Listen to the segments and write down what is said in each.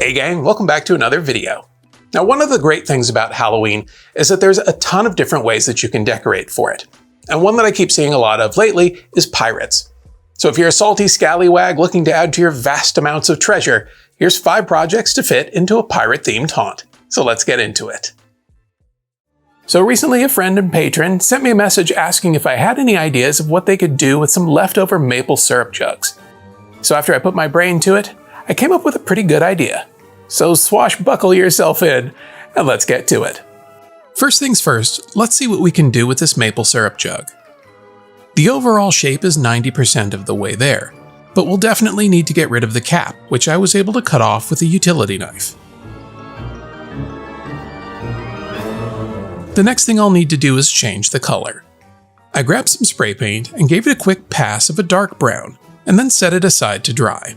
Hey gang, welcome back to another video. Now, one of the great things about Halloween is that there's a ton of different ways that you can decorate for it. And one that I keep seeing a lot of lately is pirates. So if you're a salty scallywag looking to add to your vast amounts of treasure, here's 5 projects to fit into a pirate-themed haunt. So let's get into it. So recently a friend and patron sent me a message asking if I had any ideas of what they could do with some leftover maple syrup jugs. So after I put my brain to it, I came up with a pretty good idea. So swashbuckle yourself in, and let's get to it. First things first, let's see what we can do with this maple syrup jug. The overall shape is 90% of the way there, but we'll definitely need to get rid of the cap, which I was able to cut off with a utility knife. The next thing I'll need to do is change the color. I grabbed some spray paint and gave it a quick pass of a dark brown, and then set it aside to dry.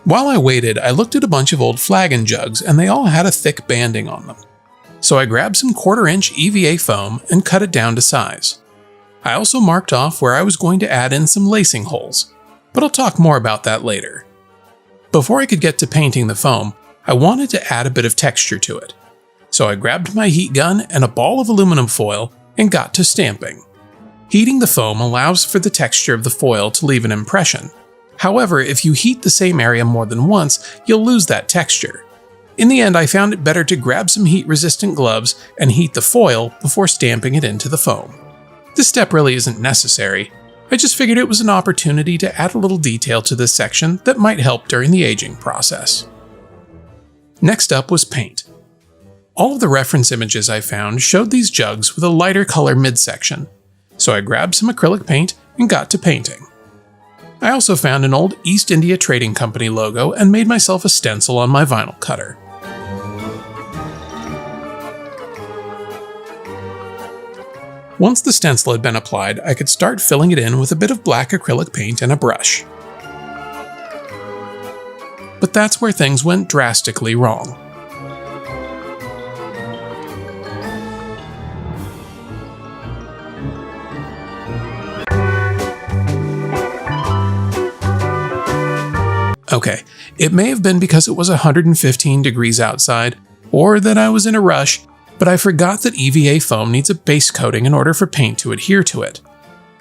While I waited, I looked at a bunch of old flagon jugs and they all had a thick banding on them. So I grabbed some 1/4-inch EVA foam and cut it down to size. I also marked off where I was going to add in some lacing holes, but I'll talk more about that later. Before I could get to painting the foam, I wanted to add a bit of texture to it. So I grabbed my heat gun and a ball of aluminum foil and got to stamping. Heating the foam allows for the texture of the foil to leave an impression. However, if you heat the same area more than once, you'll lose that texture. In the end, I found it better to grab some heat-resistant gloves and heat the foil before stamping it into the foam. This step really isn't necessary. I just figured it was an opportunity to add a little detail to this section that might help during the aging process. Next up was paint. All of the reference images I found showed these jugs with a lighter color midsection, so I grabbed some acrylic paint and got to painting. I also found an old East India Trading Company logo and made myself a stencil on my vinyl cutter. Once the stencil had been applied, I could start filling it in with a bit of black acrylic paint and a brush. But that's where things went drastically wrong. Okay, it may have been because it was 115 degrees outside, or that I was in a rush, but I forgot that EVA foam needs a base coating in order for paint to adhere to it.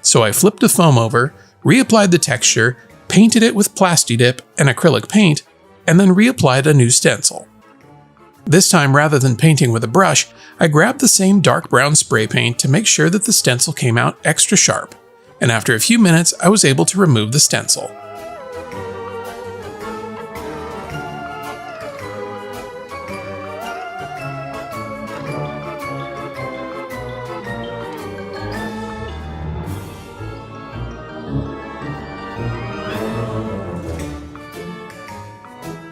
So I flipped the foam over, reapplied the texture, painted it with Plasti-Dip and acrylic paint, and then reapplied a new stencil. This time, rather than painting with a brush, I grabbed the same dark brown spray paint to make sure that the stencil came out extra sharp, and after a few minutes I was able to remove the stencil.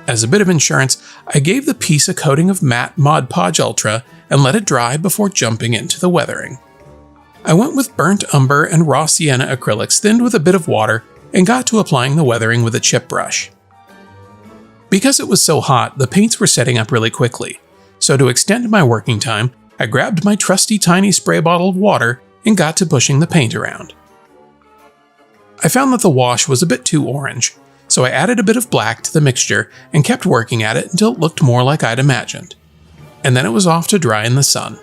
As a bit of insurance, I gave the piece a coating of matte Mod Podge Ultra and let it dry before jumping into the weathering. I went with burnt umber and raw sienna acrylics thinned with a bit of water and got to applying the weathering with a chip brush. Because it was so hot, the paints were setting up really quickly, so to extend my working time, I grabbed my trusty tiny spray bottle of water and got to pushing the paint around. I found that the wash was a bit too orange, so I added a bit of black to the mixture and kept working at it until it looked more like I'd imagined. And then it was off to dry in the sun.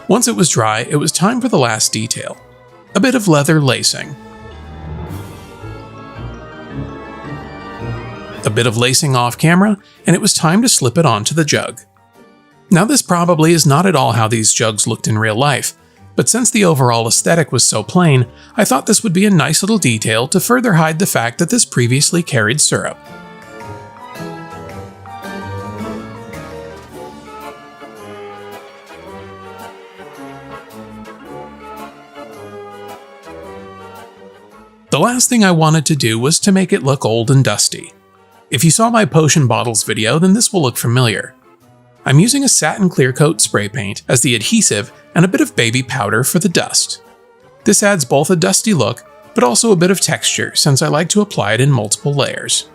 Once it was dry, it was time for the last detail. A bit of leather lacing. A bit of lacing off camera, and it was time to slip it onto the jug. Now this probably is not at all how these jugs looked in real life, but since the overall aesthetic was so plain, I thought this would be a nice little detail to further hide the fact that this previously carried syrup. The last thing I wanted to do was to make it look old and dusty. If you saw my potion bottles video, then this will look familiar. I'm using a satin clear coat spray paint as the adhesive and a bit of baby powder for the dust. This adds both a dusty look, but also a bit of texture since I like to apply it in multiple layers.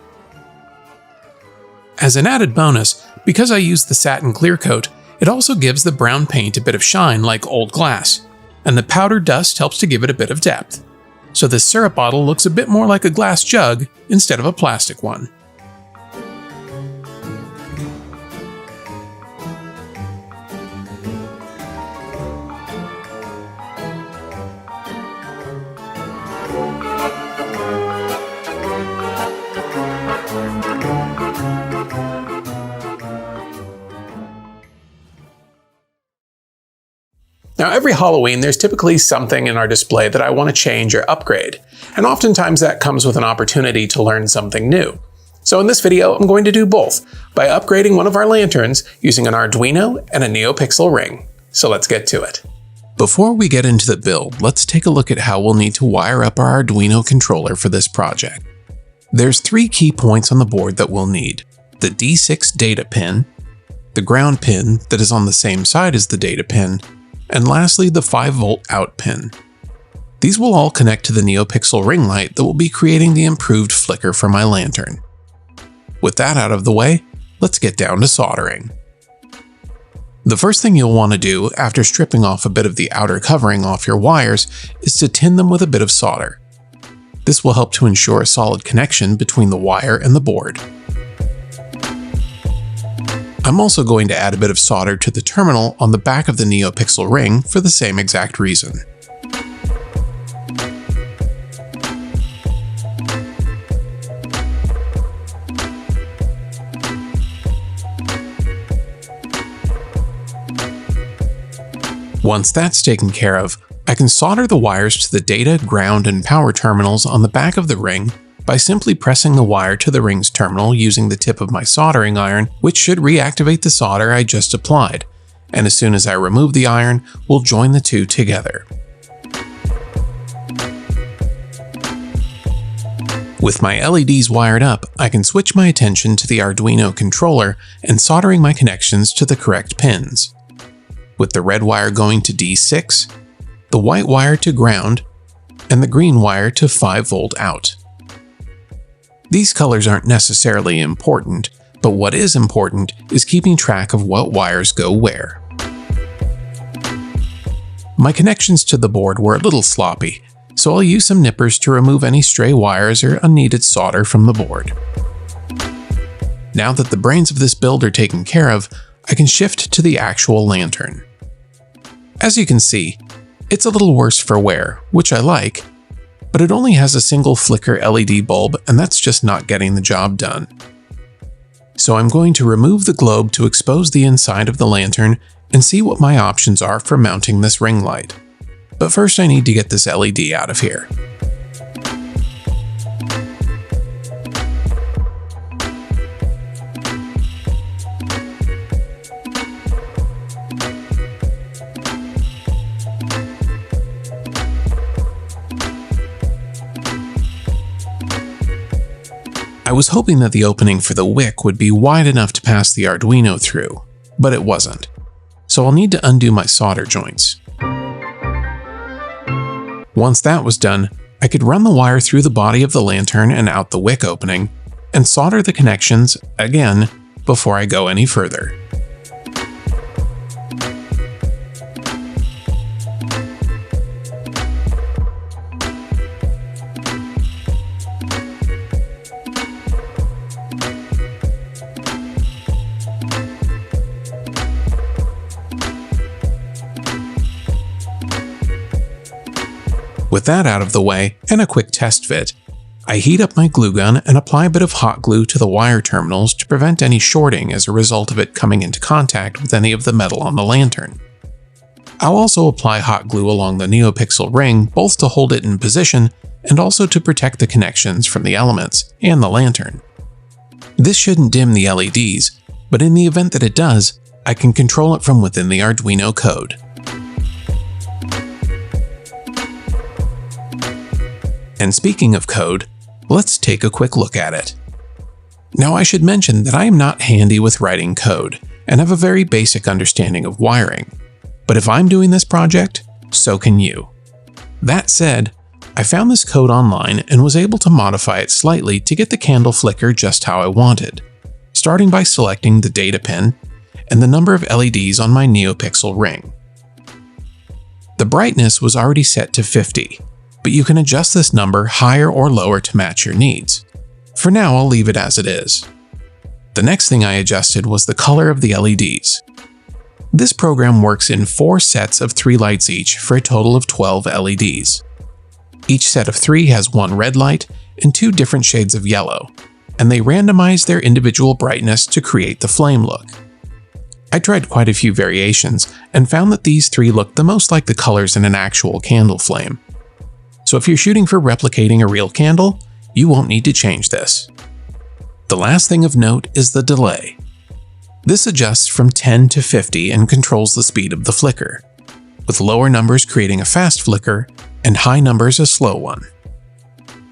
As an added bonus, because I used the satin clear coat, It also gives the brown paint a bit of shine like old glass, and the powdered dust helps to give it a bit of depth. So this syrup bottle looks a bit more like a glass jug instead of a plastic one. Now, every Halloween, there's typically something in our display that I want to change or upgrade, and oftentimes that comes with an opportunity to learn something new. So in this video, I'm going to do both by upgrading one of our lanterns using an Arduino and a NeoPixel ring. So let's get to it. Before we get into the build, let's take a look at how we'll need to wire up our Arduino controller for this project. There's 3 key points on the board that we'll need: the D6 data pin, the ground pin that is on the same side as the data pin, and lastly the 5-volt out pin. These will all connect to the NeoPixel ring light that will be creating the improved flicker for my lantern. With that out of the way, let's get down to soldering. The first thing you'll want to do after stripping off a bit of the outer covering off your wires is to tin them with a bit of solder. This will help to ensure a solid connection between the wire and the board. I'm also going to add a bit of solder to the terminal on the back of the NeoPixel ring for the same exact reason. Once that's taken care of, I can solder the wires to the data, ground, and power terminals on the back of the ring by simply pressing the wire to the ring's terminal using the tip of my soldering iron, which should reactivate the solder I just applied, and as soon as I remove the iron, we'll join the two together. With my LEDs wired up, I can switch my attention to the Arduino controller and soldering my connections to the correct pins. With the red wire going to D6, the white wire to ground, and the green wire to 5-volt out. These colors aren't necessarily important, but what is important is keeping track of what wires go where. My connections to the board were a little sloppy, so I'll use some nippers to remove any stray wires or unneeded solder from the board. Now that the brains of this build are taken care of, I can shift to the actual lantern. As you can see, it's a little worse for wear, which I like, but it only has a single flicker LED bulb, and that's just not getting the job done. So I'm going to remove the globe to expose the inside of the lantern and see what my options are for mounting this ring light. But first I need to get this LED out of here. I was hoping that the opening for the wick would be wide enough to pass the Arduino through, but it wasn't. So I'll need to undo my solder joints. Once that was done, I could run the wire through the body of the lantern and out the wick opening, and solder the connections again before I go any further. With that out of the way, and a quick test fit, I heat up my glue gun and apply a bit of hot glue to the wire terminals to prevent any shorting as a result of it coming into contact with any of the metal on the lantern. I'll also apply hot glue along the NeoPixel ring, both to hold it in position and also to protect the connections from the elements and the lantern. This shouldn't dim the LEDs, but in the event that it does, I can control it from within the Arduino code. And speaking of code, let's take a quick look at it. Now I should mention that I am not handy with writing code and have a very basic understanding of wiring, but if I'm doing this project, so can you. That said, I found this code online and was able to modify it slightly to get the candle flicker just how I wanted, starting by selecting the data pin, and the number of LEDs on my NeoPixel ring. The brightness was already set to 50, but you can adjust this number higher or lower to match your needs. For now, I'll leave it as it is. The next thing I adjusted was the color of the LEDs. This program works in 4 sets of 3 lights each for a total of 12 LEDs. Each set of 3 has 1 red light and 2 different shades of yellow, and they randomize their individual brightness to create the flame look. I tried quite a few variations and found that these 3 looked the most like the colors in an actual candle flame. So if you're shooting for replicating a real candle, you won't need to change this. The last thing of note is the delay. This adjusts from 10 to 50 and controls the speed of the flicker, with lower numbers creating a fast flicker and high numbers a slow one.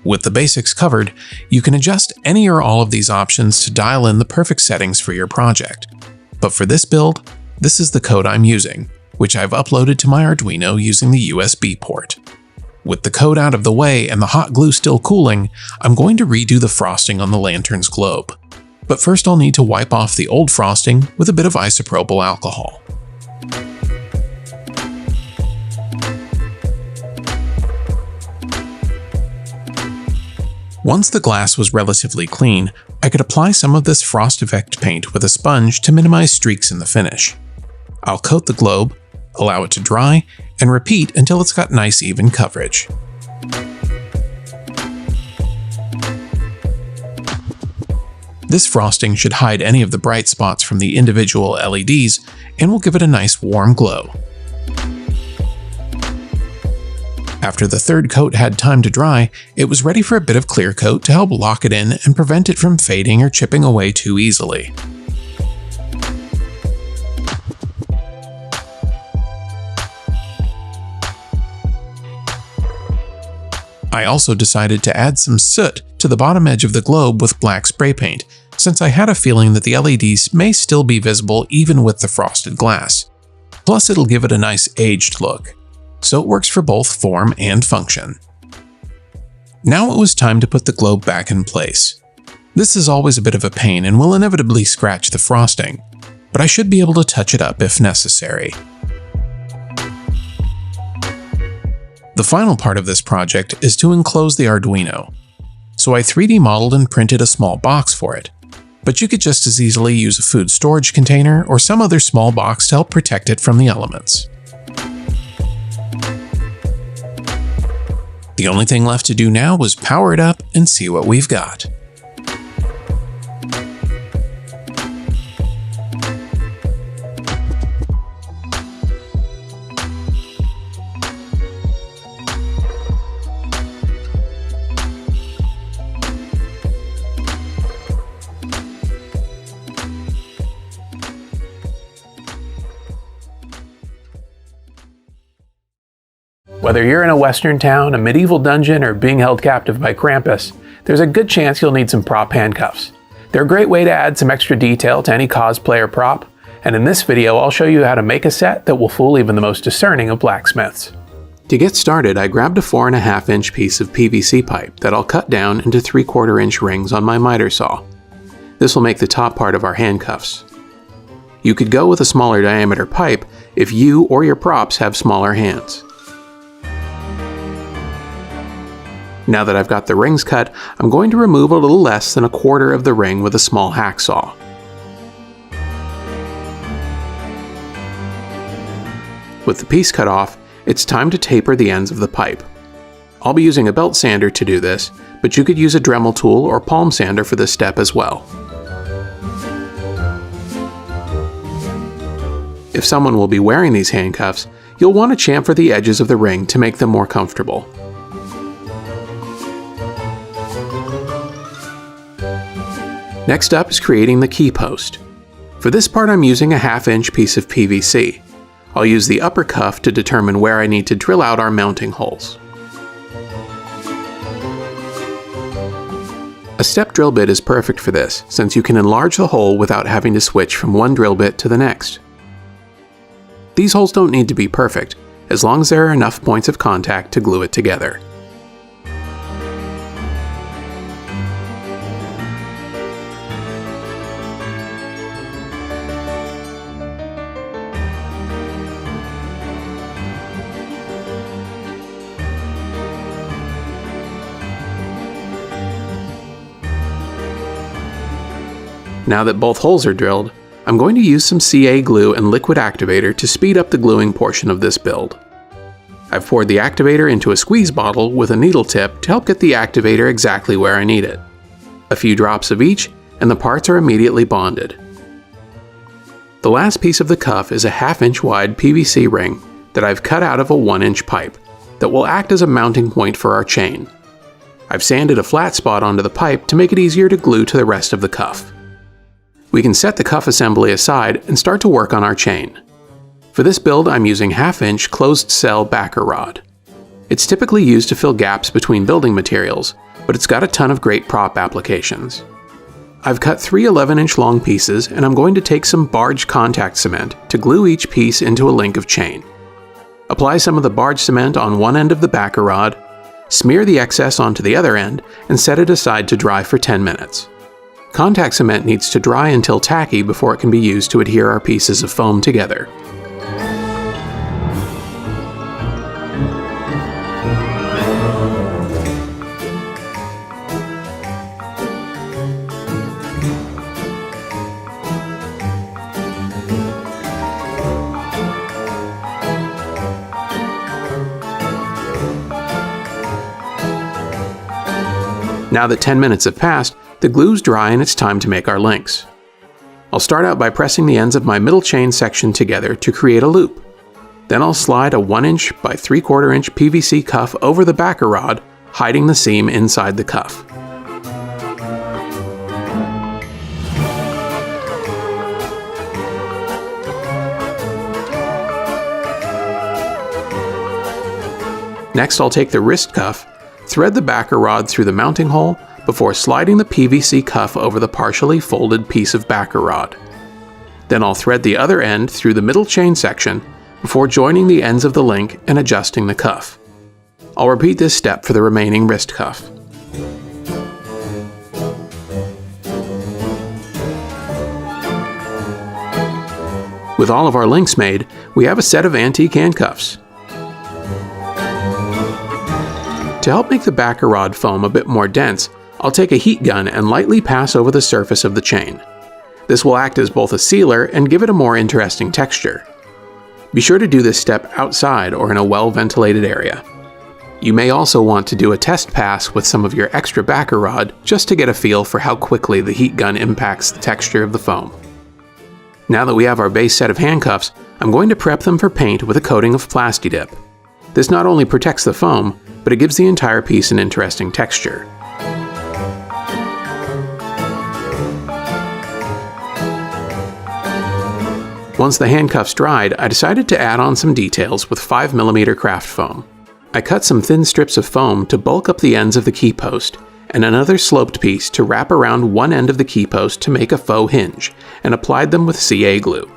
With the basics covered, you can adjust any or all of these options to dial in the perfect settings for your project. But for this build, this is the code I'm using, which I've uploaded to my Arduino using the USB port. With the code out of the way and the hot glue still cooling, I'm going to redo the frosting on the lantern's globe. But first I'll need to wipe off the old frosting with a bit of isopropyl alcohol. Once the glass was relatively clean, I could apply some of this frost effect paint with a sponge to minimize streaks in the finish. I'll coat the globe, allow it to dry, and repeat until it's got nice even coverage. This frosting should hide any of the bright spots from the individual LEDs and will give it a nice warm glow. After the third coat had time to dry, it was ready for a bit of clear coat to help lock it in and prevent it from fading or chipping away too easily. I also decided to add some soot to the bottom edge of the globe with black spray paint, since I had a feeling that the LEDs may still be visible even with the frosted glass. Plus, it'll give it a nice aged look, so it works for both form and function. Now it was time to put the globe back in place. This is always a bit of a pain and will inevitably scratch the frosting, but I should be able to touch it up if necessary. The final part of this project is to enclose the Arduino, so I 3D modeled and printed a small box for it, but you could just as easily use a food storage container or some other small box to help protect it from the elements. The only thing left to do now was power it up and see what we've got. Whether you're in a western town, a medieval dungeon, or being held captive by Krampus, there's a good chance you'll need some prop handcuffs. They're a great way to add some extra detail to any cosplay or prop, and in this video I'll show you how to make a set that will fool even the most discerning of blacksmiths. To get started, I grabbed a 4.5 inch piece of PVC pipe that I'll cut down into 3/4 inch rings on my miter saw. This will make the top part of our handcuffs. You could go with a smaller diameter pipe if you or your props have smaller hands. Now that I've got the rings cut, I'm going to remove a little less than 1/4 of the ring with a small hacksaw. With the piece cut off, it's time to taper the ends of the pipe. I'll be using a belt sander to do this, but you could use a Dremel tool or palm sander for this step as well. If someone will be wearing these handcuffs, you'll want to chamfer the edges of the ring to make them more comfortable. Next up is creating the key post. For this part I'm using a 1/2 inch piece of PVC. I'll use the upper cuff to determine where I need to drill out our mounting holes. A step drill bit is perfect for this, since you can enlarge the hole without having to switch from one drill bit to the next. These holes don't need to be perfect, as long as there are enough points of contact to glue it together. Now that both holes are drilled, I'm going to use some CA glue and liquid activator to speed up the gluing portion of this build. I've poured the activator into a squeeze bottle with a needle tip to help get the activator exactly where I need it. A few drops of each, and the parts are immediately bonded. The last piece of the cuff is a 1/2 inch wide PVC ring that I've cut out of a 1 inch pipe that will act as a mounting point for our chain. I've sanded a flat spot onto the pipe to make it easier to glue to the rest of the cuff. We can set the cuff assembly aside and start to work on our chain. For this build, I'm using 1/2 inch closed cell backer rod. It's typically used to fill gaps between building materials, but it's got a ton of great prop applications. I've cut 3 11-inch long pieces, and I'm going to take some barge contact cement to glue each piece into a link of chain. Apply some of the barge cement on one end of the backer rod, smear the excess onto the other end, and set it aside to dry for 10 minutes. Contact cement needs to dry until tacky before it can be used to adhere our pieces of foam together. Now that 10 minutes have passed, the glue's dry and it's time to make our links. I'll start out by pressing the ends of my middle chain section together to create a loop. Then I'll slide a 1 inch by 3/4 inch PVC cuff over the backer rod, hiding the seam inside the cuff. Next, I'll take the wrist cuff, thread the backer rod through the mounting hole before sliding the PVC cuff over the partially folded piece of backer rod. Then I'll thread the other end through the middle chain section before joining the ends of the link and adjusting the cuff. I'll repeat this step for the remaining wrist cuff. With all of our links made, we have a set of antique handcuffs. To help make the backer rod foam a bit more dense, I'll take a heat gun and lightly pass over the surface of the chain. This will act as both a sealer and give it a more interesting texture. Be sure to do this step outside or in a well-ventilated area. You may also want to do a test pass with some of your extra backer rod just to get a feel for how quickly the heat gun impacts the texture of the foam. Now that we have our base set of handcuffs, I'm going to prep them for paint with a coating of Plasti-Dip. This not only protects the foam, but it gives the entire piece an interesting texture. Once the handcuffs dried, I decided to add on some details with 5mm craft foam. I cut some thin strips of foam to bulk up the ends of the key post, and another sloped piece to wrap around one end of the key post to make a faux hinge, and applied them with CA glue.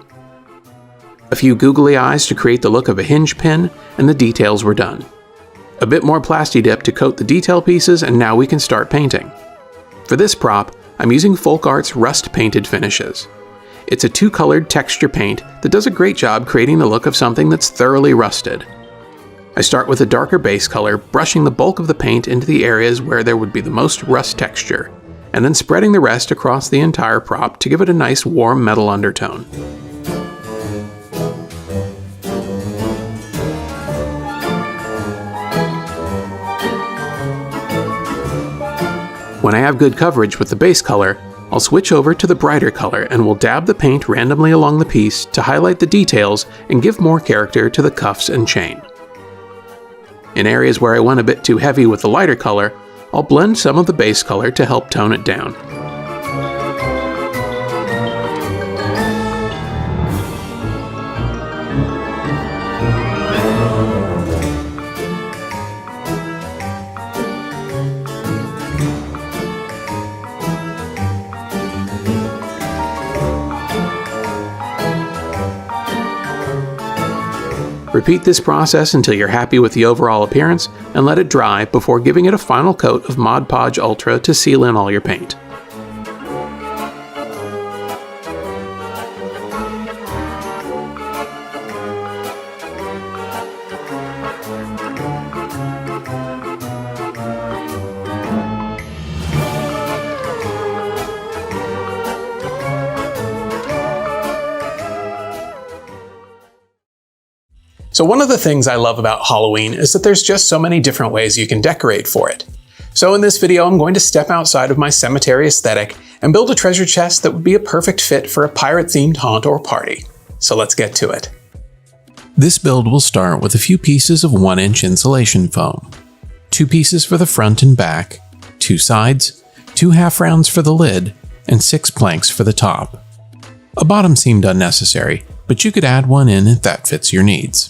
A few googly eyes to create the look of a hinge pin, and the details were done. A bit more Plasti-Dip to coat the detail pieces, and now we can start painting. For this prop, I'm using Folk Art's Rust Painted Finishes. It's a 2-colored texture paint that does a great job creating the look of something that's thoroughly rusted. I start with a darker base color, brushing the bulk of the paint into the areas where there would be the most rust texture, and then spreading the rest across the entire prop to give it a nice warm metal undertone. When I have good coverage with the base color, I'll switch over to the brighter color and will dab the paint randomly along the piece to highlight the details and give more character to the cuffs and chain. In areas where I went a bit too heavy with the lighter color, I'll blend some of the base color to help tone it down. Repeat this process until you're happy with the overall appearance, and let it dry before giving it a final coat of Mod Podge Ultra to seal in all your paint. So one of the things I love about Halloween is that there's just so many different ways you can decorate for it. So in this video, I'm going to step outside of my cemetery aesthetic and build a treasure chest that would be a perfect fit for a pirate-themed haunt or party. So let's get to it. This build will start with a few pieces of 1-inch insulation foam. 2 pieces for the front and back, 2 sides, 2 half rounds for the lid, and 6 planks for the top. A bottom seemed unnecessary, but you could add one in if that fits your needs.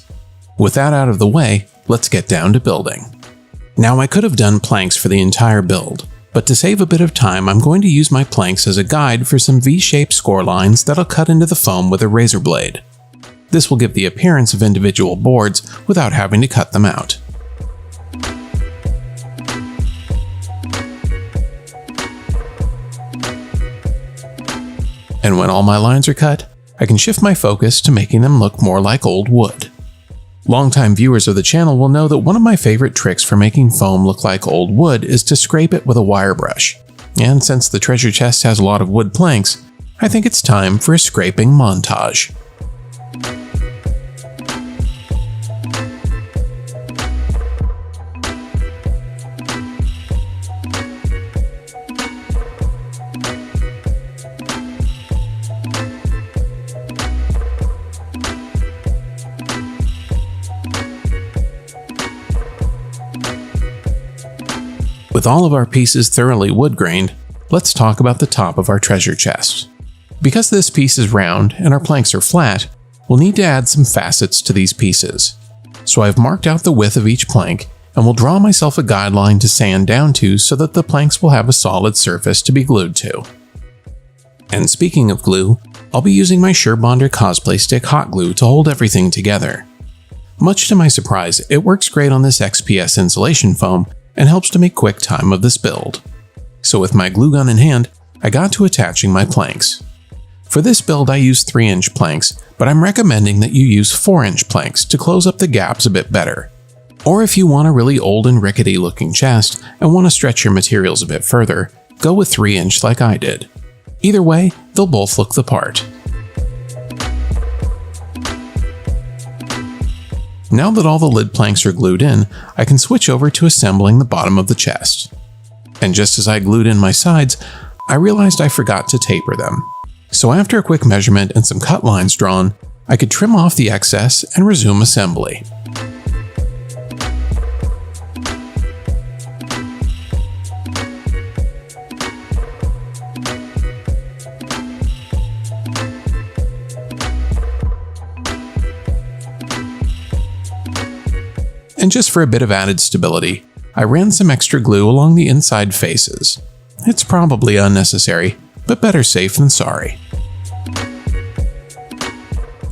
With that out of the way, let's get down to building. Now I could have done planks for the entire build, but to save a bit of time I'm going to use my planks as a guide for some V-shaped score lines that'll cut into the foam with a razor blade. This will give the appearance of individual boards without having to cut them out. And when all my lines are cut, I can shift my focus to making them look more like old wood. Longtime viewers of the channel will know that one of my favorite tricks for making foam look like old wood is to scrape it with a wire brush. And since the treasure chest has a lot of wood planks, I think it's time for a scraping montage. With all of our pieces thoroughly wood-grained, let's talk about the top of our treasure chest. Because this piece is round and our planks are flat, we'll need to add some facets to these pieces. So I've marked out the width of each plank and will draw myself a guideline to sand down to so that the planks will have a solid surface to be glued to. And speaking of glue, I'll be using my SureBonder cosplay stick hot glue to hold everything together. Much to my surprise, it works great on this XPS insulation foam and helps to make quick time of this build. So with my glue gun in hand, I got to attaching my planks. For this build I use 3-inch planks, but I'm recommending that you use 4-inch planks to close up the gaps a bit better. Or if you want a really old and rickety looking chest and want to stretch your materials a bit further, go with 3-inch like I did. Either way, they'll both look the part. Now that all the lid planks are glued in, I can switch over to assembling the bottom of the chest. And just as I glued in my sides, I realized I forgot to taper them. So after a quick measurement and some cut lines drawn, I could trim off the excess and resume assembly. And just for a bit of added stability, I ran some extra glue along the inside faces. It's probably unnecessary, but better safe than sorry.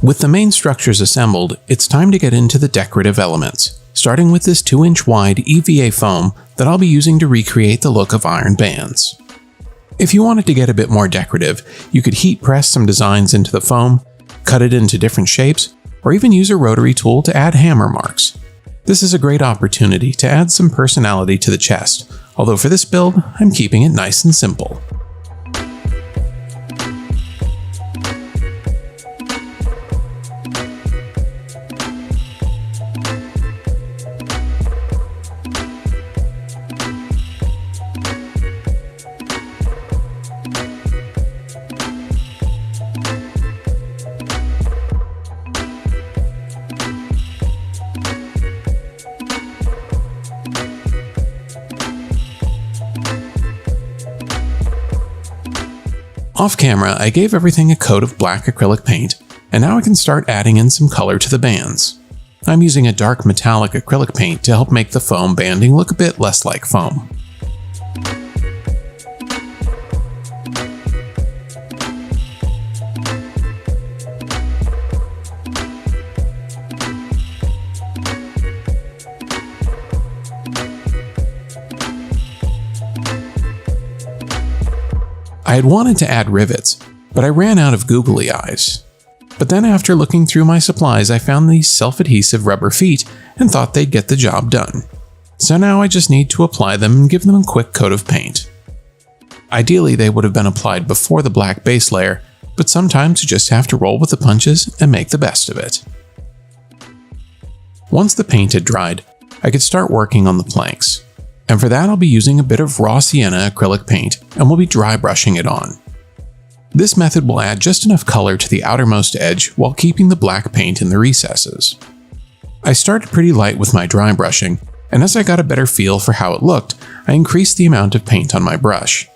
With the main structures assembled, it's time to get into the decorative elements, starting with this 2-inch wide EVA foam that I'll be using to recreate the look of iron bands. If you wanted to get a bit more decorative, you could heat press some designs into the foam, cut it into different shapes, or even use a rotary tool to add hammer marks. This is a great opportunity to add some personality to the chest, although for this build, I'm keeping it nice and simple. Off camera, I gave everything a coat of black acrylic paint, and now I can start adding in some color to the bands. I'm using a dark metallic acrylic paint to help make the foam banding look a bit less like foam. I had wanted to add rivets, but I ran out of googly eyes. But then after looking through my supplies, I found these self-adhesive rubber feet and thought they'd get the job done. So now I just need to apply them and give them a quick coat of paint. Ideally, they would have been applied before the black base layer, but sometimes you just have to roll with the punches and make the best of it. Once the paint had dried, I could start working on the planks. And for that I'll be using a bit of raw sienna acrylic paint and we'll be dry brushing it on. This method will add just enough color to the outermost edge while keeping the black paint in the recesses. I started pretty light with my dry brushing, and as I got a better feel for how it looked, I increased the amount of paint on my brush.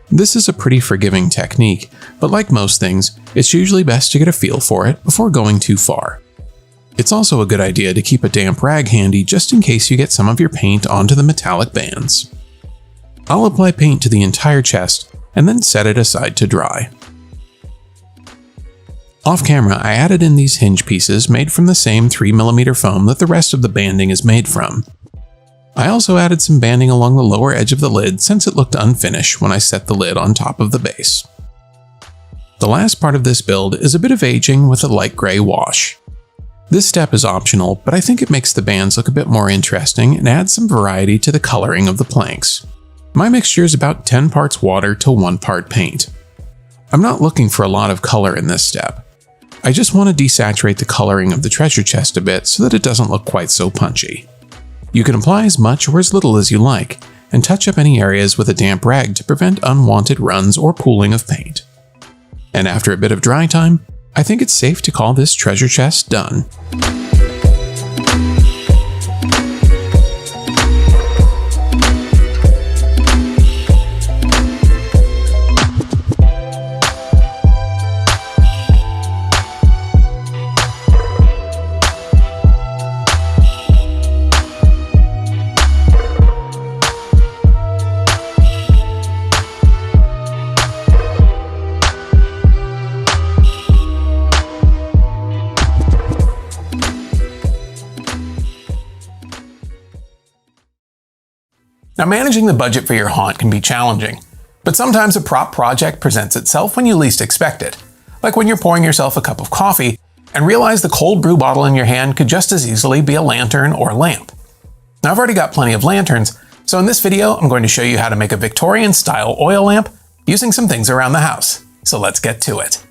This is a pretty forgiving technique, but like most things, it's usually best to get a feel for it before going too far. It's also a good idea to keep a damp rag handy just in case you get some of your paint onto the metallic bands. I'll apply paint to the entire chest and then set it aside to dry. Off camera, I added in these hinge pieces made from the same 3mm foam that the rest of the banding is made from. I also added some banding along the lower edge of the lid since it looked unfinished when I set the lid on top of the base. The last part of this build is a bit of aging with a light gray wash. This step is optional, but I think it makes the bands look a bit more interesting and adds some variety to the coloring of the planks. My mixture is about 10 parts water to 1 part paint. I'm not looking for a lot of color in this step. I just want to desaturate the coloring of the treasure chest a bit so that it doesn't look quite so punchy. You can apply as much or as little as you like, and touch up any areas with a damp rag to prevent unwanted runs or pooling of paint. And after a bit of dry time, I think it's safe to call this treasure chest done. Now, managing the budget for your haunt can be challenging, but sometimes a prop project presents itself when you least expect it, like when you're pouring yourself a cup of coffee and realize the cold brew bottle in your hand could just as easily be a lantern or lamp. Now, I've already got plenty of lanterns, so in this video I'm going to show you how to make a Victorian-style oil lamp using some things around the house. So let's get to it.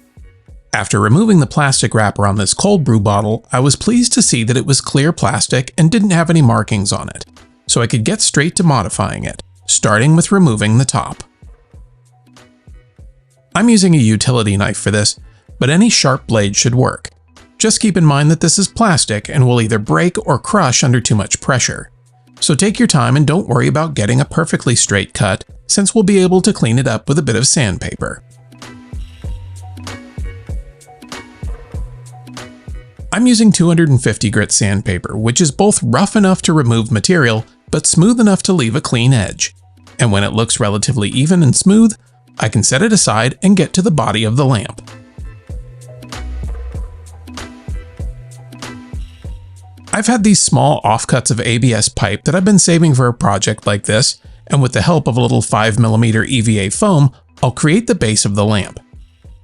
After removing the plastic wrapper on this cold brew bottle, I was pleased to see that it was clear plastic and didn't have any markings on it, so I could get straight to modifying it, starting with removing the top. I'm using a utility knife for this, but any sharp blade should work. Just keep in mind that this is plastic and will either break or crush under too much pressure. So take your time and don't worry about getting a perfectly straight cut, since we'll be able to clean it up with a bit of sandpaper. I'm using 250 grit sandpaper, which is both rough enough to remove material, but smooth enough to leave a clean edge. And when it looks relatively even and smooth, I can set it aside and get to the body of the lamp. I've had these small offcuts of ABS pipe that I've been saving for a project like this, and with the help of a little 5mm EVA foam, I'll create the base of the lamp,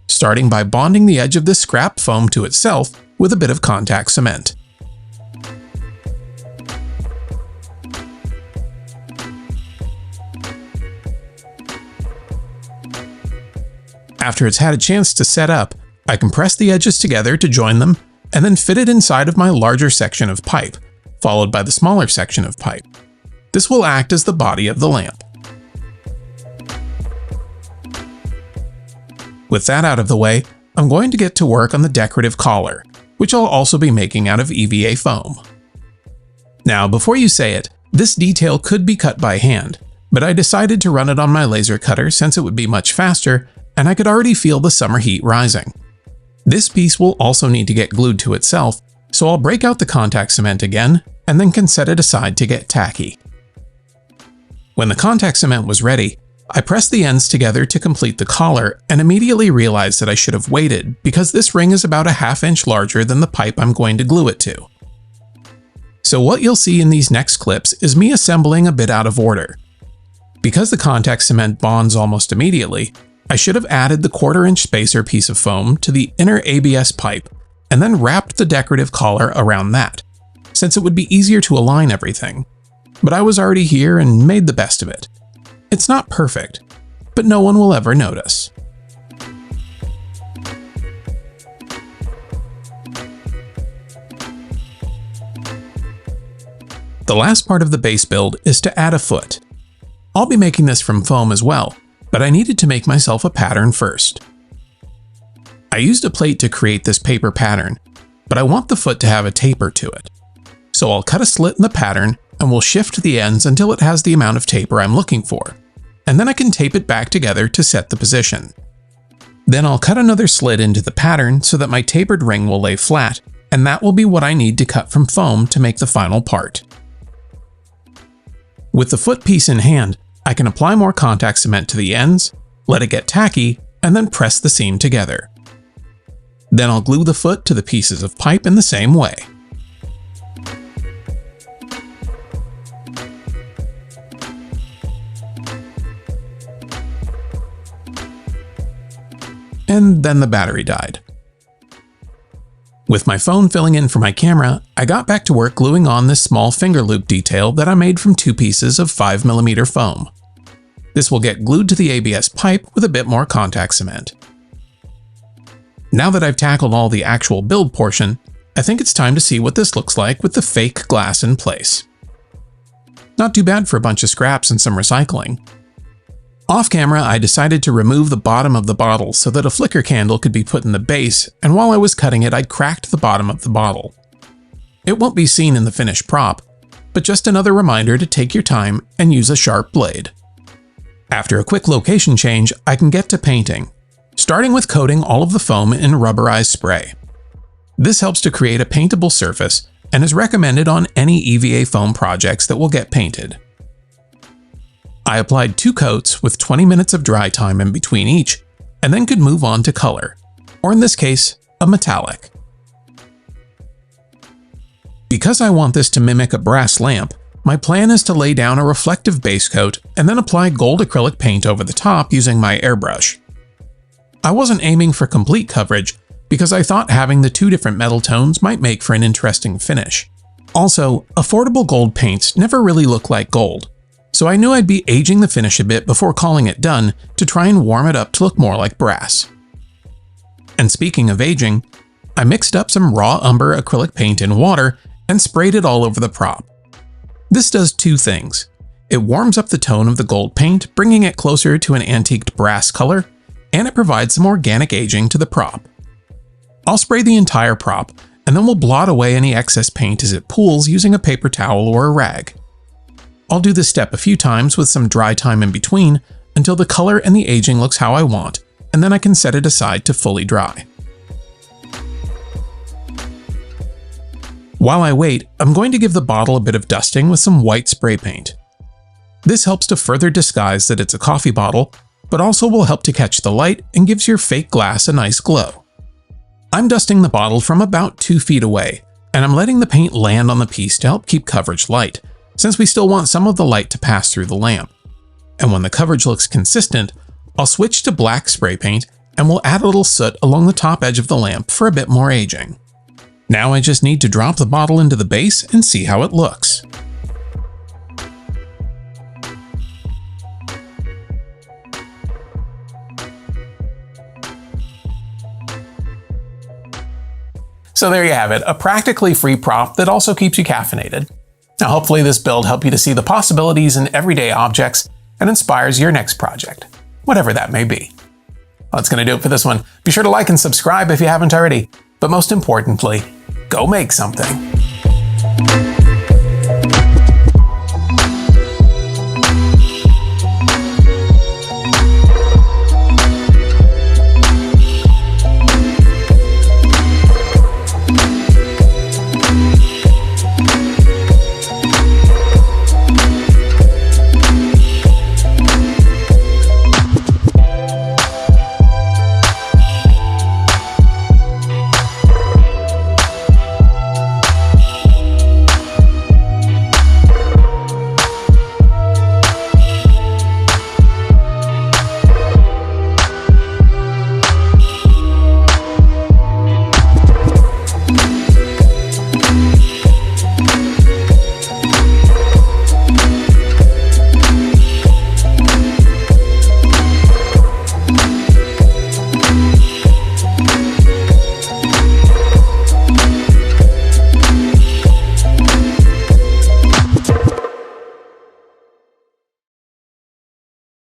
starting by bonding the edge of this scrap foam to itself with a bit of contact cement. After it's had a chance to set up, I can press the edges together to join them, and then fit it inside of my larger section of pipe, followed by the smaller section of pipe. This will act as the body of the lamp. With that out of the way, I'm going to get to work on the decorative collar, which I'll also be making out of EVA foam. Now, before you say it, this detail could be cut by hand, but I decided to run it on my laser cutter since it would be much faster, and I could already feel the summer heat rising. This piece will also need to get glued to itself, so I'll break out the contact cement again, and then can set it aside to get tacky. When the contact cement was ready, I pressed the ends together to complete the collar and immediately realized that I should have waited because this ring is about a ½ inch larger than the pipe I'm going to glue it to. So what you'll see in these next clips is me assembling a bit out of order. Because the contact cement bonds almost immediately, I should have added the 1/4 inch spacer piece of foam to the inner ABS pipe and then wrapped the decorative collar around that, since it would be easier to align everything. But I was already here and made the best of it. It's not perfect, but no one will ever notice. The last part of the base build is to add a foot. I'll be making this from foam as well, but I needed to make myself a pattern first. I used a plate to create this paper pattern, but I want the foot to have a taper to it. So I'll cut a slit in the pattern and we'll shift the ends until it has the amount of taper I'm looking for, and then I can tape it back together to set the position. Then I'll cut another slit into the pattern so that my tapered ring will lay flat, and that will be what I need to cut from foam to make the final part. With the foot piece in hand, I can apply more contact cement to the ends, let it get tacky, and then press the seam together. Then I'll glue the foot to the pieces of pipe in the same way. And then the battery died. With my phone filling in for my camera, I got back to work gluing on this small finger loop detail that I made from 2 pieces of 5mm foam. This will get glued to the ABS pipe with a bit more contact cement. Now that I've tackled all the actual build portion, I think it's time to see what this looks like with the fake glass in place. Not too bad for a bunch of scraps and some recycling. Off camera, I decided to remove the bottom of the bottle so that a flicker candle could be put in the base, and while I was cutting it, I'd cracked the bottom of the bottle. It won't be seen in the finished prop, but just another reminder to take your time and use a sharp blade. After a quick location change, I can get to painting, starting with coating all of the foam in rubberized spray. This helps to create a paintable surface and is recommended on any EVA foam projects that will get painted. I applied 2 coats with 20 minutes of dry time in between each, and then could move on to color, or in this case, a metallic. Because I want this to mimic a brass lamp, my plan is to lay down a reflective base coat and then apply gold acrylic paint over the top using my airbrush. I wasn't aiming for complete coverage because I thought having the 2 different metal tones might make for an interesting finish. Also, affordable gold paints never really look like gold, so I knew I'd be aging the finish a bit before calling it done to try and warm it up to look more like brass. And speaking of aging, I mixed up some raw umber acrylic paint in water and sprayed it all over the prop. This does 2 things. It warms up the tone of the gold paint, bringing it closer to an antiqued brass color, and it provides some organic aging to the prop. I'll spray the entire prop, and then we'll blot away any excess paint as it pools using a paper towel or a rag. I'll do this step a few times with some dry time in between until the color and the aging looks how I want, and then I can set it aside to fully dry. While I wait, I'm going to give the bottle a bit of dusting with some white spray paint. This helps to further disguise that it's a coffee bottle, but also will help to catch the light and gives your fake glass a nice glow. I'm dusting the bottle from about 2 feet away, and I'm letting the paint land on the piece to help keep coverage light, since we still want some of the light to pass through the lamp. And when the coverage looks consistent, I'll switch to black spray paint and we'll add a little soot along the top edge of the lamp for a bit more aging. Now I just need to drop the bottle into the base and see how it looks. So there you have it, a practically free prop that also keeps you caffeinated. Now hopefully this build helped you to see the possibilities in everyday objects and inspires your next project, whatever that may be. Well, that's going to do it for this one. Be sure to like and subscribe if you haven't already, but most importantly, go make something.